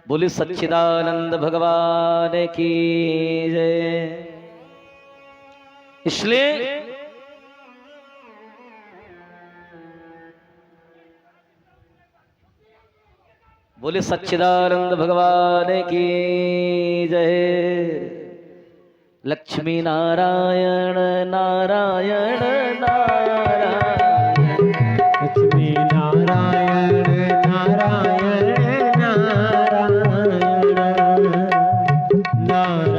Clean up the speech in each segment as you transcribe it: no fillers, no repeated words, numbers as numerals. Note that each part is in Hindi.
बोले सच्चिदानंद भगवान की जय। इसलिए बोले सच्चिदानंद भगवान की जय। लक्ष्मी नारायण नारायण नारायण, लक्ष्मी नारायण नारायण नारायण नारायण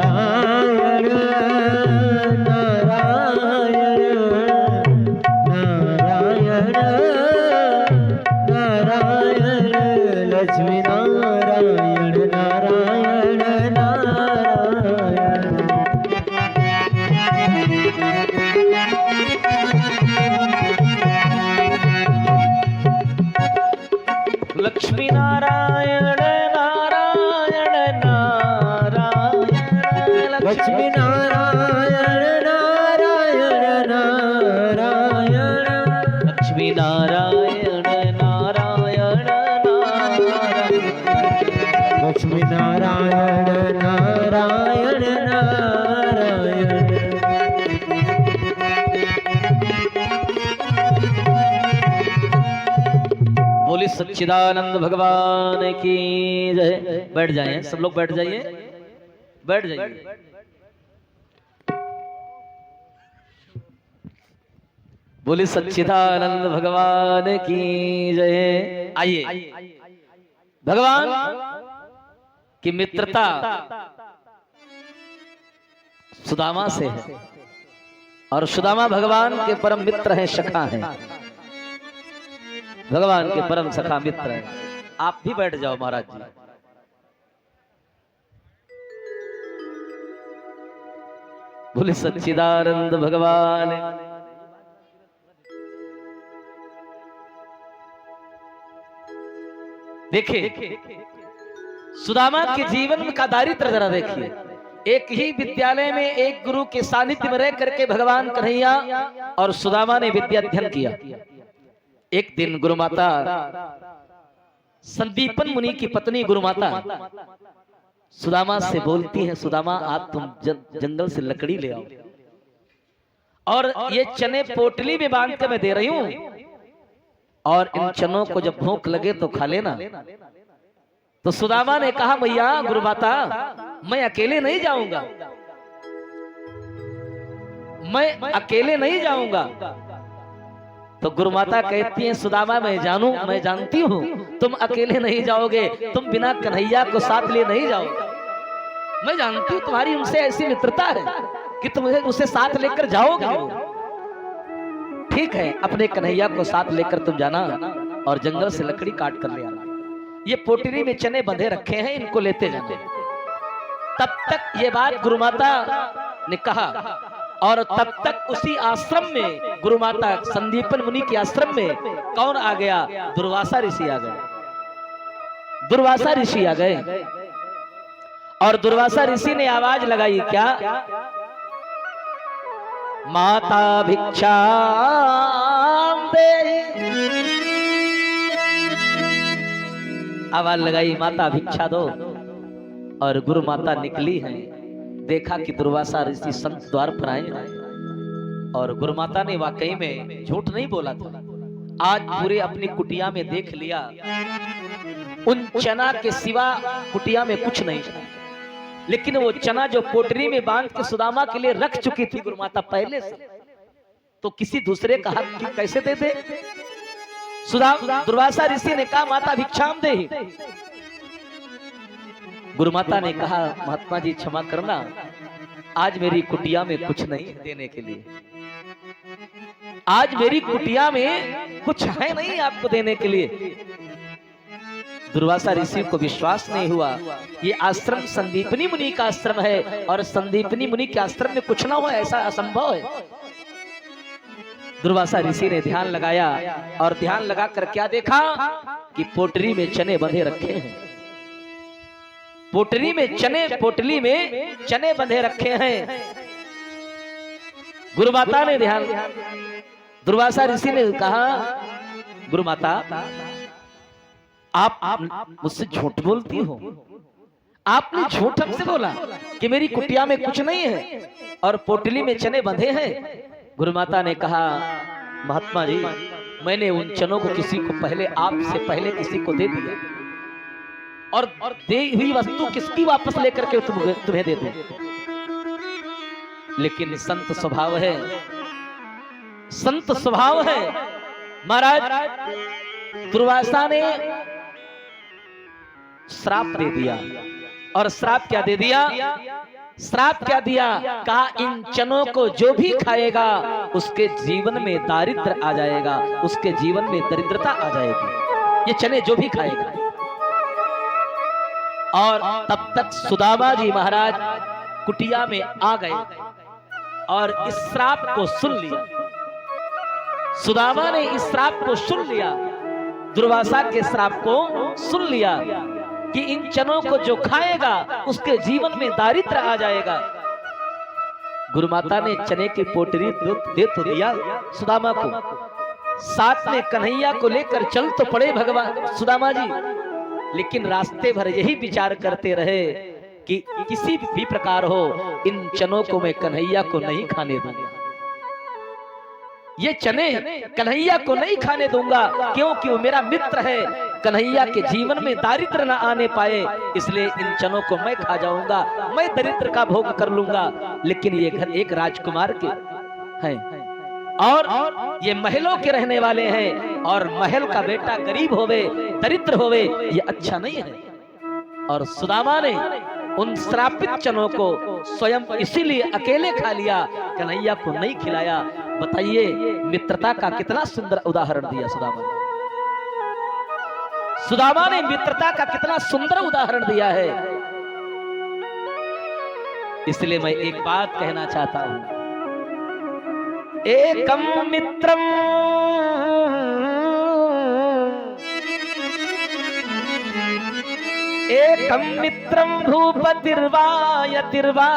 नारायण नारायण लक्ष्मी नारायण नारायण नारायण। लक्ष्मी नारायण नारायण नारायण, लक्ष्मी नारायण नारायण नारायण लक्ष्मी नारायण नारायण नारायण, लक्ष्मी नारायण नारायण नारायण। बोली सच्चिदानंद भगवान की जय। बैठ जाइए, सब लोग बैठ जाइए, बैठ जाइए। बोली सच्चिदानंद भगवान की जय। आइए, भगवान की मित्रता सुदामा से है और सुदामा भगवान के परम मित्र हैं, सखा हैं, भगवान के परम सखा मित्र हैं। आप भी बैठ जाओ महाराज जी। बोले सच्चिदानंद भगवान। देखिए सुदामा के जीवन का दारिद्र्य जरा देखिए। एक ही विद्यालय में एक गुरु के सानिध्य में रह करके भगवान कन्हैया और सुदामा ने विद्या अध्ययन किया। एक दिन गुरुमाता संदीपन मुनि की पत्नी गुरुमाता सुदामा से बोलती है, सुदामा आप तुम जंगल से लकड़ी ले आओ और ये चने पोटली में बांध के मैं दे रही हूं और इन चनों को जब भूख लगे तो खा लेना। तो सुदामा ने कहा, भैया गुरुमाता मैं अकेले नहीं जाऊंगा, मैं अकेले नहीं जाऊंगा। तो गुरुमाता कहती हैं, सुदामा मैं जानती हूं तुम अकेले नहीं जाओगे, तुम बिना कन्हैया को साथ लिए नहीं जाओगे। मैं जानती हूं तुम्हारी उनसे ऐसी मित्रता है कि तुम उसे साथ लेकर जाओगे। ठीक है, अपने कन्हैया को साथ लेकर तुम जाना और जंगल से लकड़ी काट कर ले आना। ये पोटली में चने बंधे रखे हैं, इनको लेते जाना। तब तक ये बात गुरुमाता ने कहा और तब तक उसी आश्रम में गुरुमाता संदीपन मुनि के आश्रम में कौन आ गया? दुर्वासा ऋषि आ गए। दुर्वासा ऋषि आ गए और दुर्वासा ऋषि ने आवाज लगाई, क्या? माता भिक्षाम दे। आवाज लगाई, माता भिक्षा दो। और गुरु माता निकली हैं। देखा कि दुर्वासा ऋषि संत द्वार पर आए हैं और गुरु माता ने वाकई में झूठ नहीं बोला था। आज पूरे अपनी कुटिया में देख लिया, उन चना के सिवा कुटिया में कुछ नहीं था। लेकिन वो चना जो पोटली में बांध के सुदामा के लिए रख चुकी थी गुरु माता पहले से, तो किसी दूसरे का हक कैसे दे दे? दुर्वासा ऋषि ने कहा, माता भिक्षाम दे। गुरु माता ने कहा, महात्मा जी क्षमा करना, आज मेरी कुटिया में कुछ नहीं है देने के लिए। आज मेरी कुटिया में कुछ है नहीं आपको देने के लिए। दुर्वासा ऋषि को विश्वास नहीं हुआ। ये आश्रम संदीपनी मुनि का आश्रम है और संदीपनी मुनि के आश्रम में कुछ ना हो, ऐसा असंभव है। दुर्वासा ऋषि ने ध्यान लगाया और ध्यान लगा कर क्या देखा कि पोटली में चने बंधे रखे हैं। पोटली में चने बंधे रखे हैं। गुरु माता ने ध्यान, दुर्वासा ऋषि ने कहा, गुरु माता आप मुझसे झूठ बोलती हो, आपने झूठ हमसे बोला कि मेरी कुटिया में कुछ नहीं है और पोटली में चने बंधे हैं। गुरु माता ने कहा, महात्मा जी, मैंने उन चनों को किसी को पहले, आपसे पहले किसी को दे दिया, और दी हुई वस्तु किसकी वापस लेकर के तुम्हें दे दूं? लेकिन संत स्वभाव है, संत स्वभाव है। महाराज दुर्वासा ने श्राप दे दिया, और श्राप क्या दे दिया? श्राप क्या दिया? कहा, इन चनों को जो भी खाएगा उसके जीवन में दारिद्र आ जाएगा, उसके जीवन में दरिद्रता आ जाएगी, ये चने जो भी खाएगा। और तब तक सुदामा जी महाराज कुटिया में आ गए और इस श्राप को सुन लिया। सुदामा ने इस श्राप को सुन लिया, दुर्वासा के श्राप को सुन लिया कि इन चनों को जो खाएगा उसके जीवन में दारिद्र आ जाएगा। गुरु माता ने चने की पोटली दे तो दिया सुदामा को, साथ में कन्हैया को लेकर चल तो पड़े भगवान सुदामा जी, लेकिन रास्ते भर यही विचार करते रहे कि किसी भी प्रकार हो इन चनों को मैं कन्हैया को नहीं खाने दूंगा, ये चने कन्हैया को नहीं खाने दूंगा, क्योंकि वो मेरा मित्र है, कन्हैया के जीवन में दारिद्र ना आने पाए, इसलिए इन चनों को मैं खा जाऊंगा, मैं दरिद्र का भोग कर लूंगा। लेकिन ये घर एक राजकुमार के हैं और ये महलों के रहने वाले हैं, और महल का बेटा गरीब होवे, दरिद्र होवे, ये अच्छा नहीं है। और सुदामा ने उन श्रापित चनों को स्वयं इसीलिए अकेले खा लिया, कन्हैया को नहीं खिलाया। बताइए मित्रता का कितना सुंदर उदाहरण दिया सुदामा ने। सुदामा ने मित्रता का कितना सुंदर उदाहरण दिया है। इसलिए मैं एक बात कहना चाहता हूं, एकम मित्रम एकम मित्रम भूपतिर्वा यतिर्वा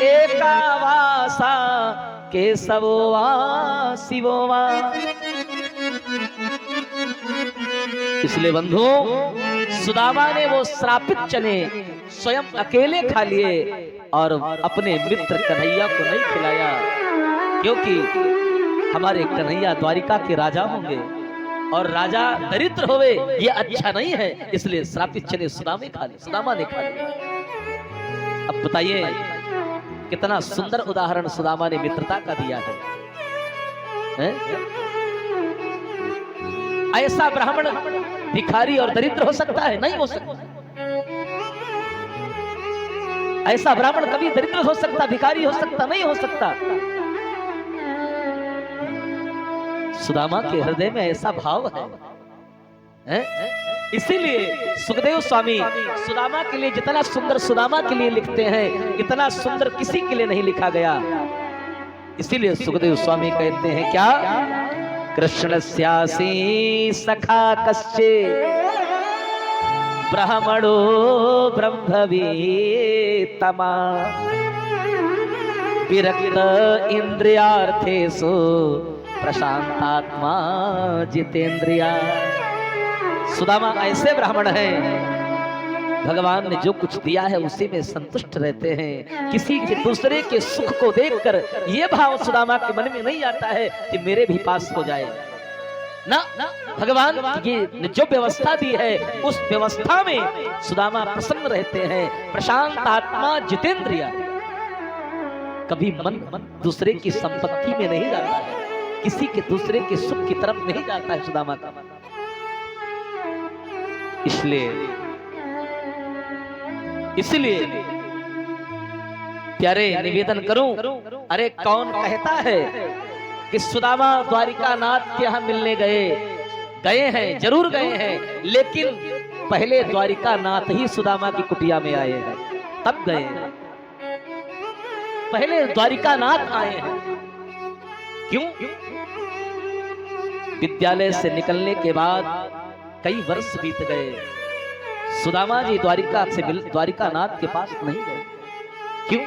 एकावासा केशवो वा शिवो वा। इसलिए बंधुओं, सुदामा ने वो श्रापित चने स्वयं अकेले खा लिए और अपने मित्र कन्हैया को नहीं खिलाया, क्योंकि हमारे कन्हैया द्वारिका के राजा होंगे और राजा दरिद्र होवे, ये अच्छा नहीं है। इसलिए श्रापित चने सुदामा ने खा लिए। अब बताइए कितना सुंदर उदाहरण सुदामा ने मित्रता का दिया है? ऐसा ब्राह्मण भिखारी और दरिद्र हो सकता है? नहीं हो सकता। ऐसा ब्राह्मण कभी दरिद्र हो सकता, भिखारी हो सकता? नहीं हो सकता। सुदामा के हृदय में ऐसा भाव है? इसीलिए सुखदेव स्वामी सुदामा के लिए जितना सुंदर सुदामा के लिए लिखते हैं, इतना सुंदर किसी के लिए नहीं लिखा गया। इसीलिए सुखदेव स्वामी कहते हैं क्या? कृष्णस्यासी सखा कश्चे ब्राह्मणो ब्रह्मवीतमा विरक्त इंद्रियार्थेषु प्रशांतात्मा जितेंद्रिया। सुदामा ऐसे ब्राह्मण हैं, भगवान ने जो कुछ दिया है उसी में संतुष्ट रहते हैं। किसी के दूसरे के सुख को देखकर ये भाव सुदामा के मन में नहीं आता है कि मेरे भी पास हो जाए ना। भगवान की जो व्यवस्था दी है उस व्यवस्था में सुदामा प्रसन्न रहते हैं। प्रशांत आत्मा जितेंद्रिया, कभी मन दूसरे की संपत्ति में नहीं जाता है, किसी के दूसरे के सुख की तरफ नहीं जाता है सुदामा का मन। इसलिए प्यारे निवेदन करूं, अरे कौन कहता है कि सुदामा द्वारिका नाथ के यहाँ मिलने गए हैं, जरूर गए हैं, लेकिन पहले द्वारिका नाथ ही सुदामा की कुटिया में आए हैं, तब गए हैं। पहले द्वारिका नाथ आए हैं। क्यों? विद्यालय से निकलने के बाद कई वर्ष बीत गए, सुदामा जी द्वारिका नाथ के पास नहीं गए। क्यों?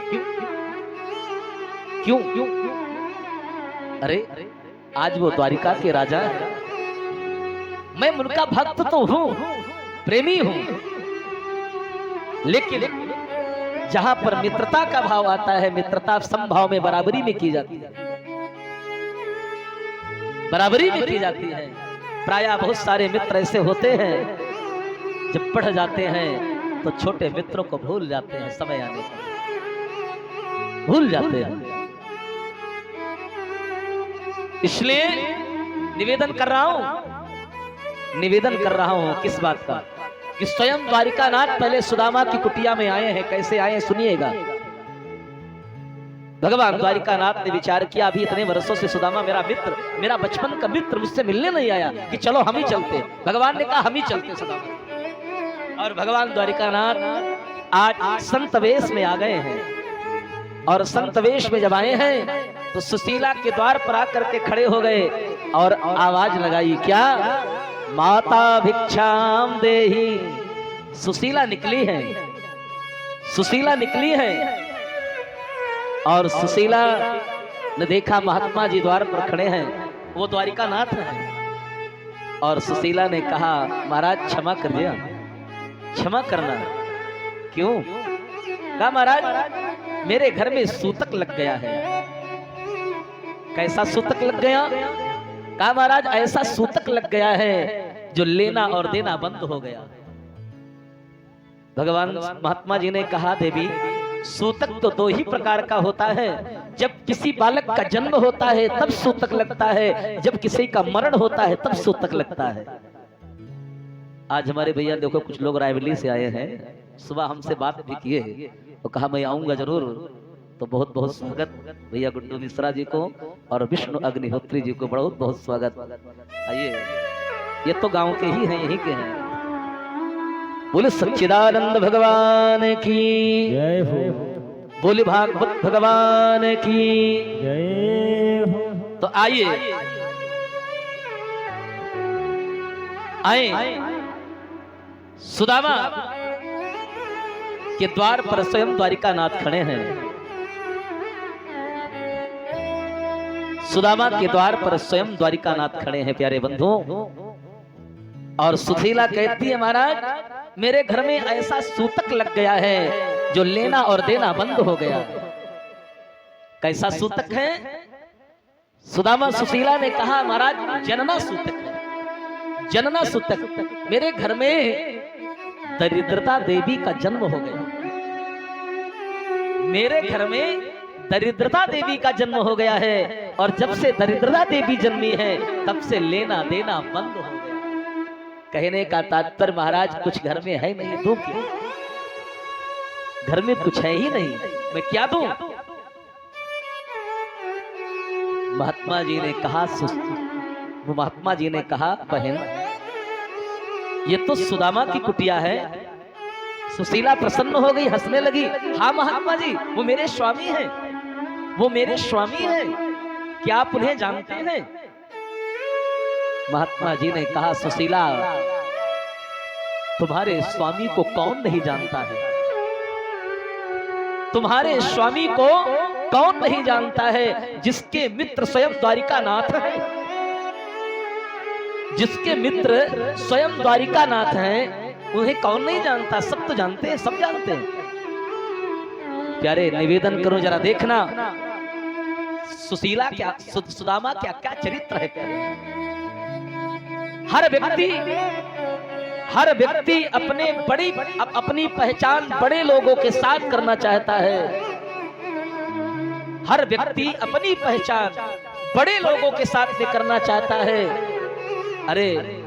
क्यों? क्यों? अरे आज वो द्वारिका के राजा है, मैं उनका भक्त तो हूं, प्रेमी हूं, लेकिन जहां पर मित्रता का भाव आता है, मित्रता समभाव में बराबरी में की जाती है, बराबरी में की जाती है। प्रायः बहुत सारे मित्र ऐसे होते हैं जब बढ़ जाते हैं तो छोटे मित्रों को भूल जाते हैं, समय आने पर भूल जाते हैं। इसलिए निवेदन कर रहा हूं किस बात का, कि स्वयं द्वारिकानाथ पहले सुदामा की कुटिया में आए हैं। कैसे आए सुनिएगा। भगवान द्वारिकानाथ ने विचार किया, अभी इतने वर्षों से सुदामा मेरा मित्र, मेरा बचपन का मित्र मुझसे मिलने नहीं आया, कि चलो हम ही चलते। भगवान ने कहा हम ही चलते सुदामा। और भगवान द्वारिकानाथ आज संत वेश में आ गए हैं, और संत वेश में जब आए हैं तो सुशीला के द्वार पर आकर के खड़े हो गए और आवाज लगाई, क्या माता भिक्षाम देहि। सुशीला निकली है, सुशीला निकली है। और सुशीला ने देखा महात्मा जी द्वार पर खड़े हैं, वो द्वारिकानाथ हैं। और सुशीला ने कहा, महाराज क्षमा कर दिया, क्षमा करना। क्यों? कहा महाराज मेरे घर में सूतक लग गया है। कैसा सूतक लग गया? कहा महाराज ऐसा सूतक लग गया है जो लेना और देना बंद हो गया। भगवान महात्मा जी ने कहा, देवी सूतक तो दो ही प्रकार का होता है। जब किसी बालक का जन्म होता है तब सूतक लगता है, जब किसी का मरण होता है तब सूतक लगता है। आज हमारे भैया देखो कुछ लोग रायबरेली से आए हैं, सुबह हमसे बात भी किए तो कहा मैं आऊंगा जरूर। तो बहुत बहुत स्वागत भैया गुड्डू मिश्रा जी को और विष्णु अग्निहोत्री जी को बहुत बहुत स्वागत। आइए, ये तो गांव के ही हैं, यहीं के हैं। बोले सच्चिदानंद भगवान की जय हो, बोले भागवत भगवान की जय हो। तो आइए आए सुदामा के द्वार पर स्वयं द्वारिकानाथ खड़े हैं। सुदामा के द्वार पर स्वयं द्वारिकानाथ खड़े हैं प्यारे बंधुओं। और सुशीला कहती है, महाराज मेरे घर में ऐसा सूतक लग गया है जो लेना और देना बंद हो गया। कैसा सूतक है? सुदामा सुशीला ने कहा, महाराज जनना सूतक है, जनना सूतक। मेरे घर में दरिद्रता देवी का जन्म हो गया, मेरे घर में दरिद्रता देवी का जन्म हो गया है। और जब से दरिद्रता देवी जन्मी है तब से लेना देना बंद हो गया। कहने का तात्पर्य, महाराज कुछ घर में है नहीं, दूं क्या? घर में कुछ है ही नहीं, मैं क्या दूं? महात्मा जी ने कहा, महात्मा जी ने कहा, बहन ये तो सुदामा की कुटिया है। सुशीला प्रसन्न हो गई, हंसने लगी। हाँ महात्मा जी, वो मेरे स्वामी हैं, वो मेरे स्वामी हैं। क्या आप उन्हें जानते हैं? महात्मा जी ने कहा, सुशीला तुम्हारे स्वामी को कौन नहीं जानता है? तुम्हारे स्वामी को कौन नहीं जानता है? जिसके मित्र स्वयं द्वारिकानाथ हैं, जिसके मित्र स्वयं द्वारिकानाथ हैं, उन्हें कौन नहीं जानता? सब तो जानते हैं, सब जानते हैं। प्यारे निवेदन करो जरा, देखना सुशीला क्या, सुदामा क्या क्या चरित्र है प्यारे। हर व्यक्ति अपनी पहचान बड़े लोगों के साथ करना चाहता है। हर व्यक्ति अपनी पहचान बड़े लोगों के साथ में करना चाहता है। अरे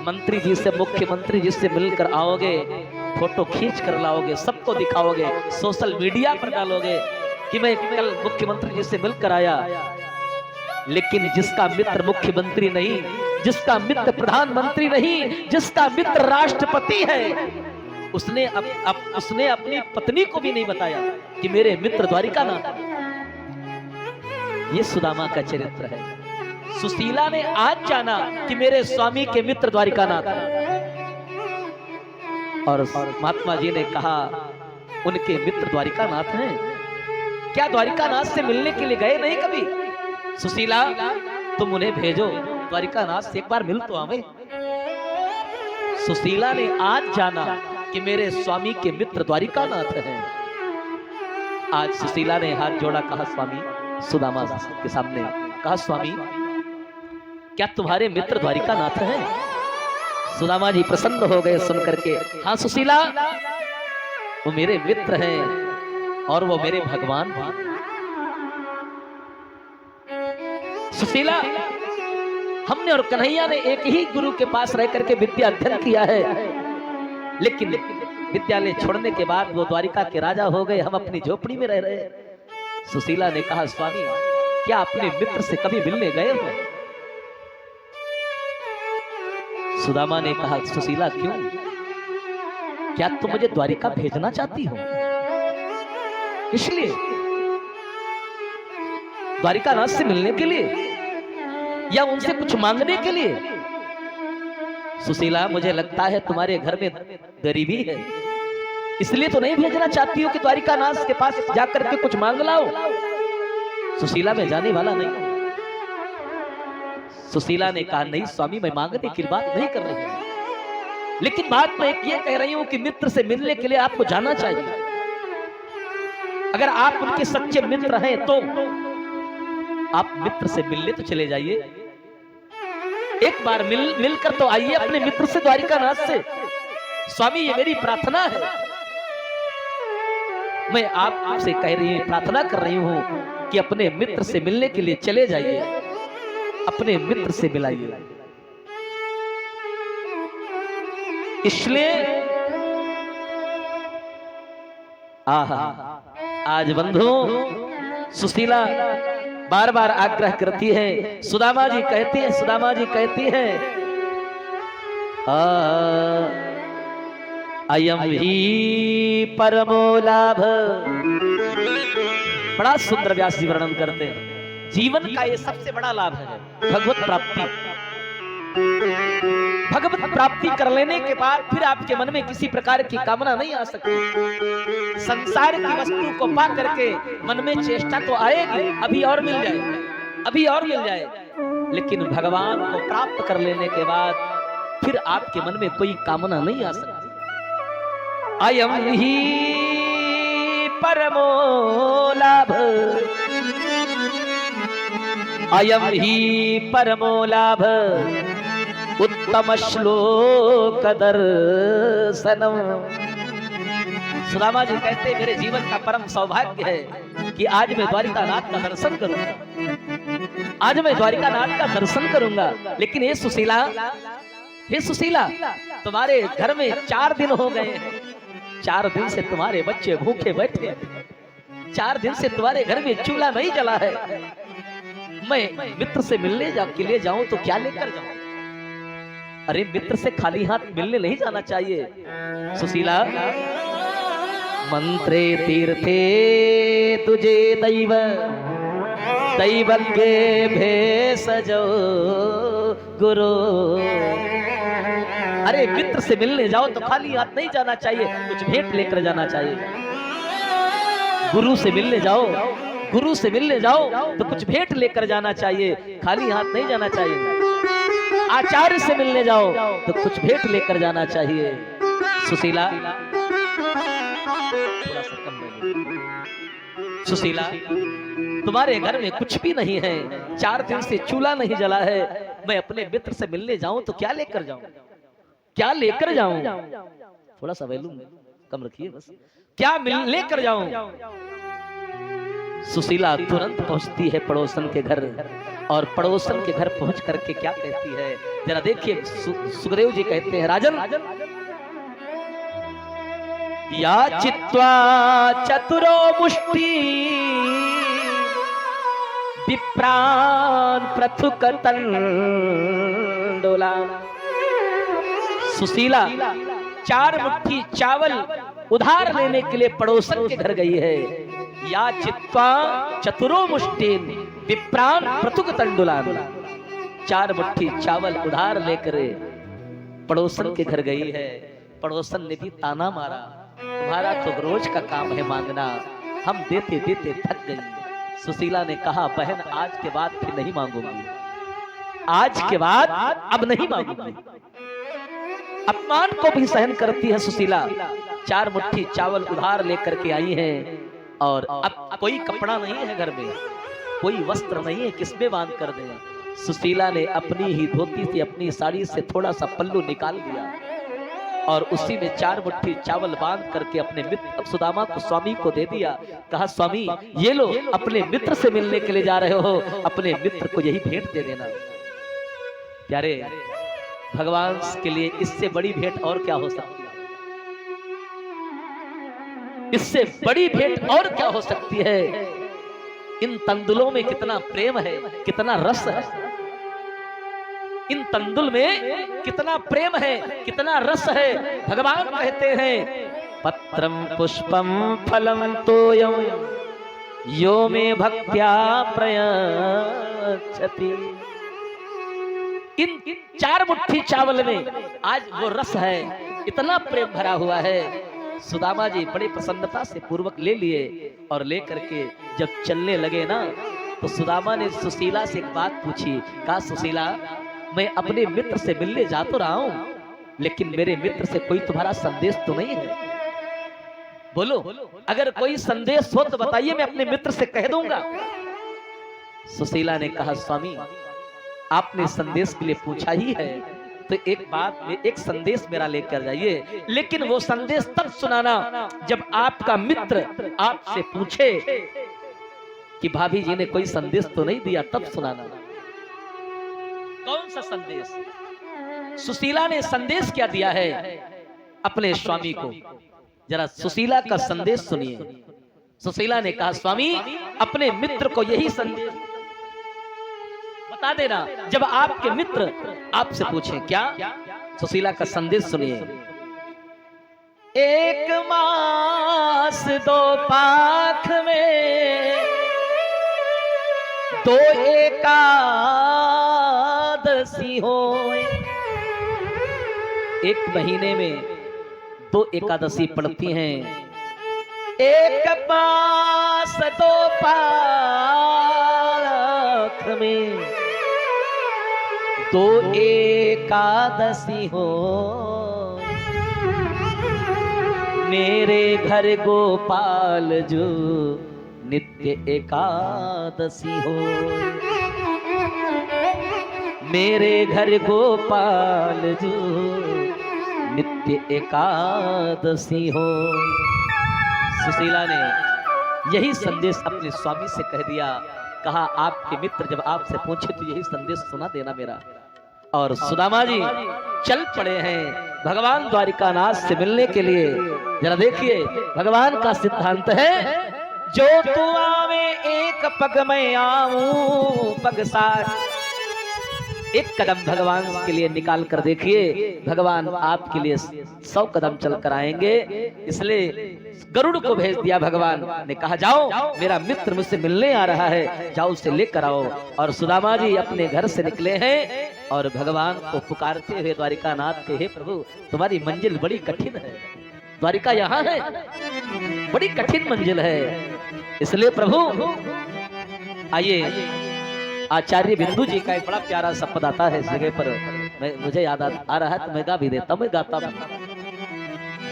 मंत्री जी से, मुख्यमंत्री जी से मिलकर आओगे, फोटो खींच कर लाओगे, सबको दिखाओगे, सोशल मीडिया पर डालोगे कि मैं कल मुख्यमंत्री जी से मिलकर आया। लेकिन जिसका मित्र मुख्यमंत्री नहीं, जिसका मित्र प्रधानमंत्री नहीं, जिसका मित्र राष्ट्रपति है, उसने अपनी पत्नी को भी नहीं बताया कि मेरे मित्र द्वारिकानाथ। ये सुदामा का चरित्र है। सुशीला ने आज जाना कि मेरे स्वामी के मित्र द्वारिकानाथ। और महात्मा जी ने कहा, उनके मित्र द्वारिकानाथ हैं। क्या द्वारिकानाथ से मिलने के लिए गए नहीं कभी? सुशीला तुम उन्हें भेजो, द्वारिकानाथ से एक बार मिल तो आवे। सुशीला ने आज जाना कि मेरे स्वामी के मित्र द्वारिकानाथ हैं। आज सुशीला ने हाथ जोड़ा, कहा स्वामी, सुदामा के सामने कहा, स्वामी क्या तुम्हारे मित्र द्वारिकानाथ हैं? सुदामा जी प्रसन्न हो गए सुन करके। हाँ सुशीला, वो मेरे मित्र हैं और वो मेरे भगवान भी। सुशीला, हमने और कन्हैया ने एक ही गुरु के पास रह करके विद्या अध्ययन किया है, लेकिन विद्यालय छोड़ने के बाद वो द्वारिका के राजा हो गए, हम अपनी झोपड़ी में रह रहे। सुशीला ने कहा, स्वामी क्या अपने मित्र से कभी मिलने गए हो? सुदामा ने कहा, सुशीला क्यों, क्या तुम मुझे द्वारिका भेजना चाहती हो? इसलिए द्वारिकानाथ से मिलने के लिए या उनसे कुछ मांगने के लिए? सुशीला, मुझे लगता है तुम्हारे घर में गरीबी है, इसलिए तो नहीं भेजना चाहती हो कि द्वारिकानाथ के पास जाकर के कुछ मांग लाओ। सुशीला, मैं जाने वाला नहीं हूं। सुशीला ने कहा, नहीं स्वामी, मैं मांगने की बात नहीं कर रही हूं, लेकिन बात मैं ये कह रही हूं कि मित्र से मिलने के लिए आपको जाना चाहिए। अगर आप उनके सच्चे मित्र हैं तो आप मित्र से मिलने तो चले जाइए, एक बार मिलकर तो आइए अपने मित्र से, द्वारिकानाथ से। स्वामी, ये मेरी प्रार्थना है, मैं आपसे कह रही हूं, प्रार्थना कर रही हूं कि अपने मित्र से मिलने के लिए चले जाइए, अपने मित्र से मिलाइए। इसलिए आज बंधु सुशीला बार बार आग्रह करती है। सुदामा जी कहती है, सुदामा जी कहती है, अयम ही परमो लाभ। बड़ा सुंदर व्यास जी वर्णन करते हैं, जीवन का ये सबसे बड़ा लाभ है भगवत प्राप्ति। भगवत प्राप्ति कर लेने के बाद फिर आपके मन में किसी प्रकार की कामना नहीं आ सकती। संसार की वस्तु को पा करके मन में चेष्टा तो आएगी, अभी और मिल जाए, अभी और मिल जाए, लेकिन भगवान को प्राप्त कर लेने के बाद फिर आपके मन में कोई कामना नहीं आ सकती। अयम ही परमो लाभ, अयम ही परमो लाभ, उत्तम श्लोक दर्शनम। सुदामा जी कहते, मेरे जीवन का परम सौभाग्य है कि आज मैं द्वारिकानाथ का दर्शन करूंगा, आज मैं द्वारिकानाथ का दर्शन करूंगा। लेकिन हे सुशीला, हे सुशीला, तुम्हारे घर में 4 दिन हो गए हैं, 4 दिन से तुम्हारे बच्चे भूखे बैठे, 4 दिन से तुम्हारे घर में चूल्हा नहीं जला है। मैं मित्र से मिलने के लिए जाऊं तो क्या लेकर जाऊं? अरे मित्र से खाली हाथ मिलने नहीं जाना चाहिए। सुशीला, मंत्रे तीर्थे तुझे दैव, दैवज्ञ भेषजो गुरु। अरे मित्र से मिलने जाओ तो खाली हाथ नहीं जाना चाहिए, कुछ भेंट लेकर जाना चाहिए। गुरु से मिलने जाओ, गुरु से मिलने जाओ तो कुछ भेंट लेकर जाना चाहिए, खाली हाथ नहीं जाना चाहिए। आचार्य से मिलने जाओ तो कुछ भेंट लेकर जाना चाहिए। सुशीला, थोड़ा सा कम ले। सुशीला, तुम्हारे घर में कुछ भी नहीं है, 4 दिन से चूल्हा नहीं जला है, मैं अपने मित्र से मिलने जाऊं तो क्या लेकर जाऊं, क्या लेकर जाऊं? थोड़ा सा वैल्यूम कम रखिए बस, क्या लेकर जाऊं? सुशीला तुरंत पहुंचती है पड़ोसन के घर, और पड़ोसन के घर पहुंच करके क्या कहती है जरा देखिए। सुखदेव जी कहते हैं, राजन, या चित्वा चतुरो मुष्टि विप्रान पृथुक तंडोला। सुशीला 4 मुट्ठी चावल उधार लेने के लिए पड़ोसन के घर गई है। या चित्वा चतुरो मुष्टिन विप्रान पृथुक तंडुलान, 4 मुट्ठी चावल उधार लेकर पड़ोसन के घर गई है। पड़ोसन ने भी ताना मारा, तुम्हारा तो रोज का काम है मांगना, हम देते देते थक गई। सुशीला ने कहा, बहन आज के बाद फिर नहीं मांगूंगी, आज के बाद अब नहीं मांगूंगी। अपमान को भी सहन करती है सुशीला। 4 मुट्ठी चावल उधार लेकर के आई है और अब कोई कपड़ा नहीं है घर में, कोई वस्त्र नहीं है, किसमें बांध कर दे। सुशीला ने अपनी ही धोती से, अपनी साड़ी से थोड़ा सा पल्लू निकाल दिया और उसी में 4 मुट्ठी चावल बांध करके अपने मित्र सुदामा को, स्वामी को दे दिया। कहा स्वामी ये लो, अपने मित्र से मिलने के लिए जा रहे हो, अपने मित्र को यही भेंट दे देना। प्यारे भगवान के लिए इससे बड़ी भेंट और क्या हो सकती है? इससे बड़ी भेंट और क्या हो सकती है? इन तंदुलों में कितना प्रेम है, कितना रस है। इन तंदुल में कितना प्रेम है, कितना रस है। भगवान कहते हैं पत्रम पुष्पम फलम तोयम यो मे भक्त्या प्रयच्छति। इन 4 मुट्ठी चावल में आज वो रस है, इतना प्रेम भरा हुआ है। सुदामा जी बड़े प्रसन्नता से पूर्वक ले लिए और लेकर के जब चलने लगे ना, तो सुदामा ने सुशीला से एक बात पूछी। कहा सुशीला मैं अपने मित्र से मिलने जा तो रहा हूं, लेकिन मेरे मित्र से कोई तुम्हारा संदेश तो नहीं है? बोलो, अगर कोई संदेश हो तो बताइए, मैं अपने मित्र से कह दूंगा। सुशीला ने कहा स्वामी आपने संदेश के लिए पूछा ही है तो एक बात, एक संदेश मेरा लेकर जाइए, लेकिन वो संदेश तब सुनाना जब आपका मित्र आपसे पूछे कि भाभी जी ने कोई संदेश तो नहीं दिया, तब सुनाना। कौन सा संदेश? सुशीला ने संदेश क्या दिया है अपने स्वामी को? जरा सुशीला का संदेश सुनिए। सुशीला ने कहा स्वामी अपने मित्र को यही संदेश बता देना जब आपके मित्र आपसे पूछें। क्या? सुशीला का संदेश सुनिए। 1 मास 2 पाख में 2 एकादशी हो। 1 महीने में 2 एकादशी पड़ती हैं। 1 मास 2 पाख में 2 एकादशी हो। मेरे घर गोपाल जो नित्य एकादशी हो। मेरे घर गोपाल जो नित्य एकादशी हो। सुशीला ने यही संदेश अपने स्वामी से कह दिया। कहा आपके मित्र जब आपसे पूछे तो यही संदेश सुना देना मेरा। और सुदामा जी चल पड़े हैं भगवान द्वारिकानाथ से मिलने के लिए। जरा देखिए भगवान का सिद्धांत है, जो तू आवे एक पग में आऊं पग साथ। एक कदम भगवान के लिए निकाल कर देखिए, भगवान आपके लिए 100 कदम चल कर आएंगे। इसलिए गरुड़ को भेज दिया भगवान ने, कहा जाओ मेरा मित्र मुझसे मिलने आ रहा है, जाओ उसे लेकर आओ। और सुदामा जी अपने घर से निकले हैं और भगवान को पुकारते हुए द्वारिकानाथ के, हे प्रभु तुम्हारी मंजिल बड़ी कठिन है, द्वारिका यहाँ है, बड़ी कठिन मंजिल है, इसलिए प्रभु आइए। आचार्य बिंदु जी का एक बड़ा प्यारा सा पद आता है इस जगह पर, मुझे याद आ रहा है तो मैं गा भी देता हूँ, मैं गाता हूँ।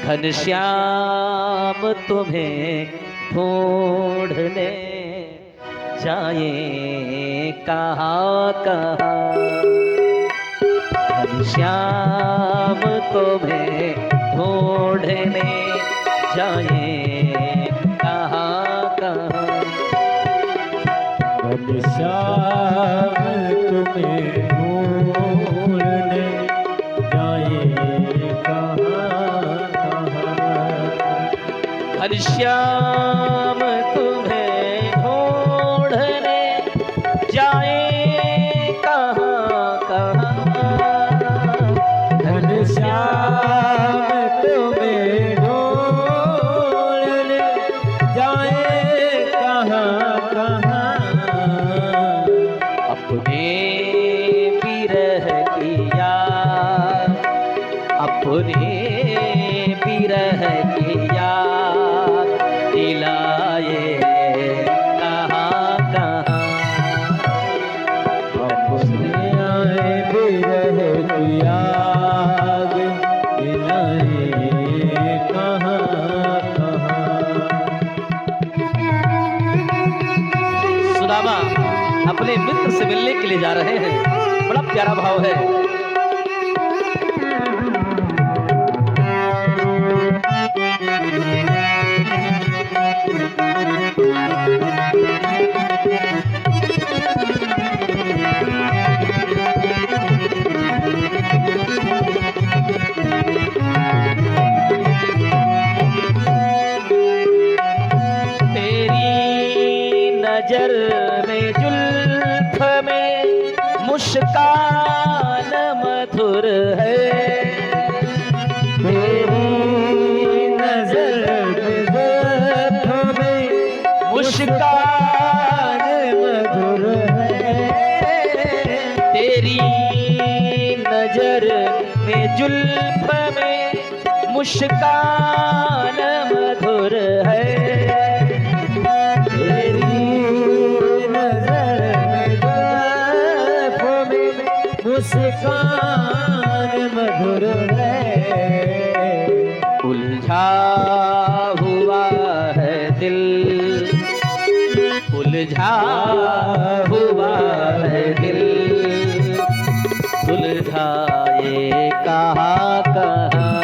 घनश्याम तुम्हें ढूंढने जाए कहाँ कहाँ। घनश्याम तुम्हें ढूंढने जाए कहाँ कहाँ। घनश्याम तुम्हें ढूंढने जाए कहाँ कहाँ। घनश्याम तुम्हें ढूंढने जाए कहाँ कहाँ। घनश्याम तुम्हें ढूंढने जाए कहाँ कहाँ। अपने विरह किया, अपने विरह किया दिलाए कहाँ कहाँ। अपने आए विरह की आग अपने मित्र से मिलने के लिए जा रहे हैं। बड़ा प्यारा भाव है। नजर में जुल्फ में मुस्कान मधुर है। तेरी नजर में जुल्फ में मुस्कान मधुर है। तेरी नजर में जुल्फ में मुस्कान मधुर है। मुस्कान मधुर है। उलझा हुआ है दिल, उलझा हुआ है दिल, सुलझाए कहाँ कहाँ।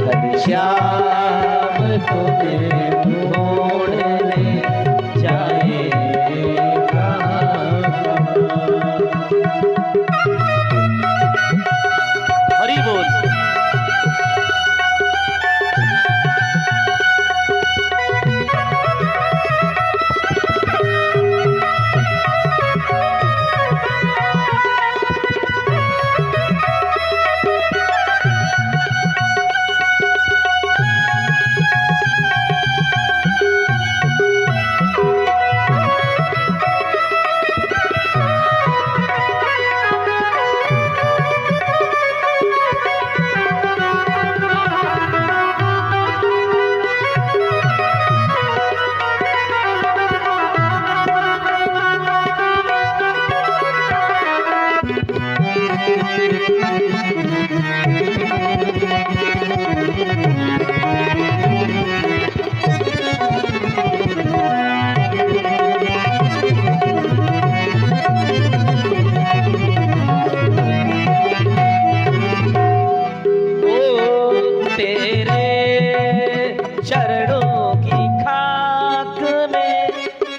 कल श्याम तुम्हें ढूंढने जाए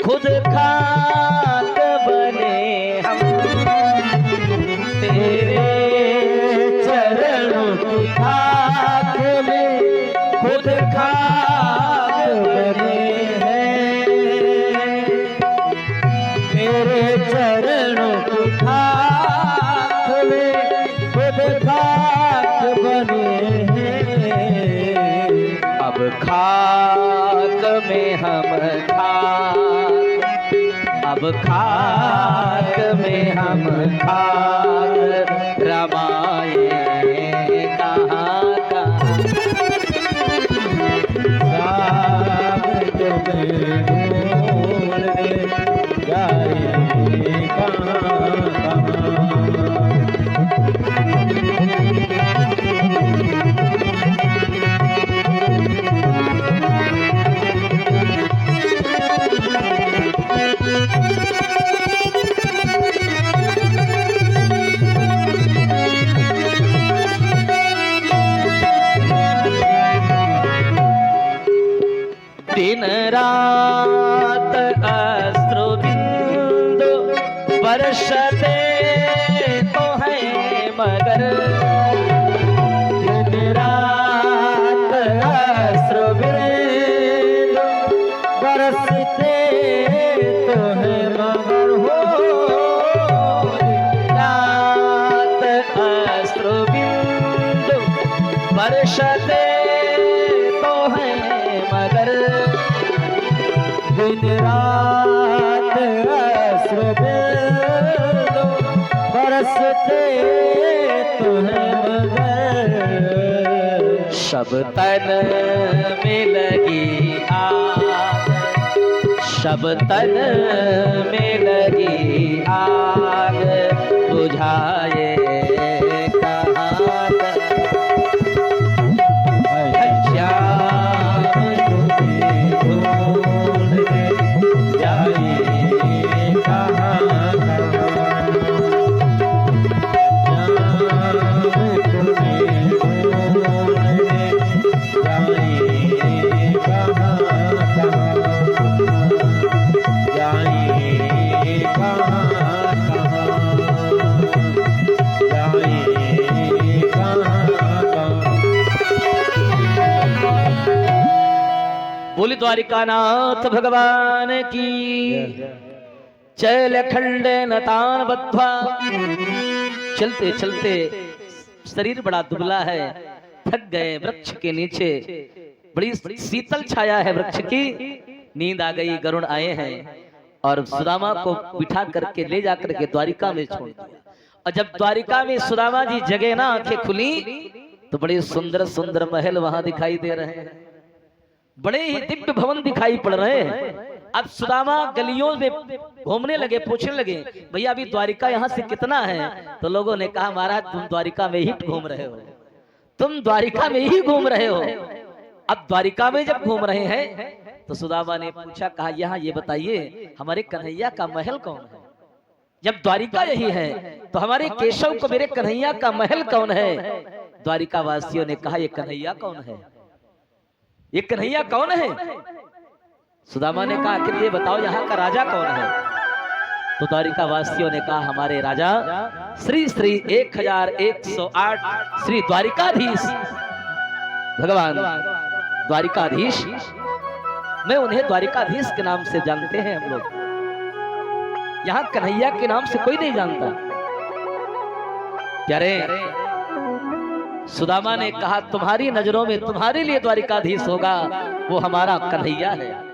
खुद खाक बने हम। तेरे चरणों की खाक में खुद खाक बने हैं। तेरे चरणों की खाक में खुद खाक बने हैं। अब खाक में हम अब खाक में हम खाक रमाए कहाँ कहाँ। तुम्हें ढूंढने जाए कहाँ कहाँ। दिन रात अश्रु बिंदु बरसते तो है मगर। दिन रात अश्रु बिंदु बरसते तो है मगर हो। रात अश्रु बिंदु बरसते तो है मगर। दिन रात अश्रु बिंदु बरसते तो है मगर। सब तन में लगी आग, सब तन में लगी आग बुझाए कहाँ श्याम तुम्हें ढूंढने जाए द्वारिकानाथ भगवान की चैल खंडे नतान बद्ध्वा। चलते चलते शरीर बड़ा दुबला है, थक गए। वृक्ष के नीचे बड़ी शीतल छाया है वृक्ष की, नींद आ गई। गरुड़ आए हैं और सुदामा को बिठा करके ले जाकर के द्वारिका में छोड़ दिया। और जब द्वारिका में सुदामा जी जगे ना, आंखें खुली तो बड़े सुंदर सुंदर महल वहां दिखाई दे रहे हैं, बड़े ही दिव्य भवन दिखाई पड़ रहे हैं। अब सुदामा गलियों में घूमने लगे, पूछने लगे भैया अभी द्वारिका यहाँ से कितना है? तो लोगों ने कहा महाराज तुम द्वारिका में ही घूम रहे हो, तुम द्वारिका में ही घूम रहे हो। अब द्वारिका में जब घूम रहे हैं तो सुदामा ने पूछा, कहा यहाँ ये बताइए हमारे कन्हैया का महल कौन है? जब द्वारिका यही है तो हमारे केशव को मेरे कन्हैया का महल कौन है? द्वारिका वासियों ने कहा ये कन्हैया कौन है, ये कन्हैया कौन है? सुदामा ने कहा आखिर ये बताओ यहाँ का राजा कौन है? तो द्वारिका वासियों ने कहा हमारे राजा श्री श्री 1108 श्री द्वारिकाधीश भगवान द्वारिकाधीश। मैं उन्हें द्वारिकाधीश के नाम से जानते हैं हम लोग, यहाँ कन्हैया के नाम से कोई नहीं जानता। क्या रे? सुदामा ने कहा तुम्हारी नजरों में तुम्हारे लिए द्वारिकाधीश होगा वो हमारा कन्हैया है।